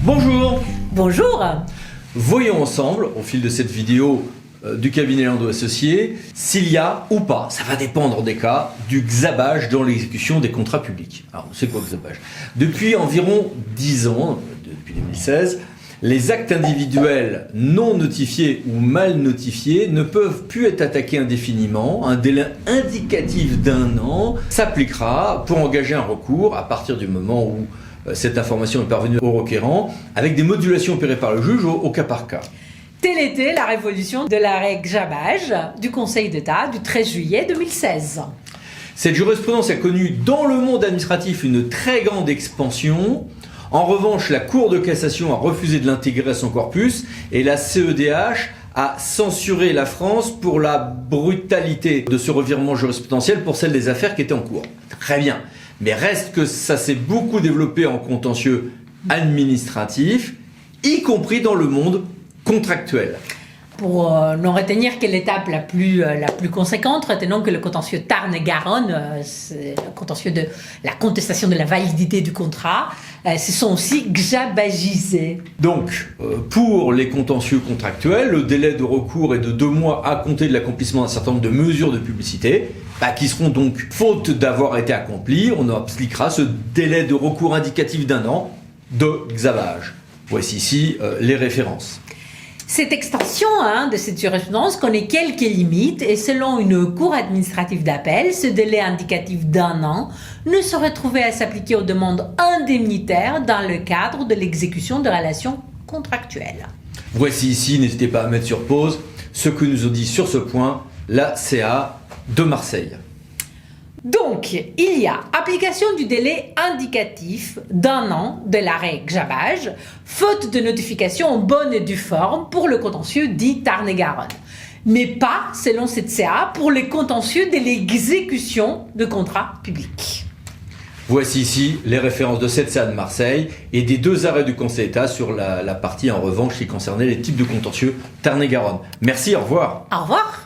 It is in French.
Bonjour. Bonjour. Voyons ensemble, au fil de cette vidéo du cabinet Landau Associés, s'il y a ou pas, ça va dépendre des cas, du xabage dans l'exécution des contrats publics. Alors, c'est quoi xabage? Depuis environ 10 ans, depuis 2016, les actes individuels non notifiés ou mal notifiés ne peuvent plus être attaqués indéfiniment. Un délai indicatif d'1 an s'appliquera pour engager un recours à partir du moment où cette information est parvenue au requérant, avec des modulations opérées par le juge au cas par cas. Telle était la révolution de l'arrêt xabage du Conseil d'État du 13 juillet 2016. Cette jurisprudence a connu dans le monde administratif une très grande expansion. En revanche, la Cour de cassation a refusé de l'intégrer à son corpus et la CEDH a censuré la France pour la brutalité de ce revirement jurisprudentiel pour celle des affaires qui étaient en cours. Très bien. Mais reste que ça s'est beaucoup développé en contentieux administratif, y compris dans le monde contractuel. Pour n'en retenir que l'étape la plus conséquente, retenons que le contentieux Tarn-et-Garonne, c'est le contentieux de la contestation de la validité du contrat, se sont aussi xabagisés. Donc, pour les contentieux contractuels, le délai de recours est de 2 mois à compter de l'accomplissement d'un certain nombre de mesures de publicité, qui seront donc, faute d'avoir été accomplies, on appliquera ce délai de recours indicatif d'1 an de xabage. Voici ici les références. Cette extension de cette jurisprudence connaît quelques limites et selon une cour administrative d'appel, ce délai indicatif d'1 an ne saurait trouver à s'appliquer aux demandes indemnitaires dans le cadre de l'exécution de relations contractuelles. Voici ici, n'hésitez pas à mettre sur pause, ce que nous a dit sur ce point la CA de Marseille. Donc, il y a application du délai indicatif d'1 an de l'arrêt xabage, faute de notification en bonne et due forme pour le contentieux dit Tarn-et-Garonne, mais pas, selon cette CA, pour les contentieux de l'exécution de contrats publics. Voici ici les références de cette CA de Marseille et des 2 arrêts du Conseil d'État sur la partie en revanche qui concernait les types de contentieux Tarn-et-Garonne. Merci, au revoir. Au revoir.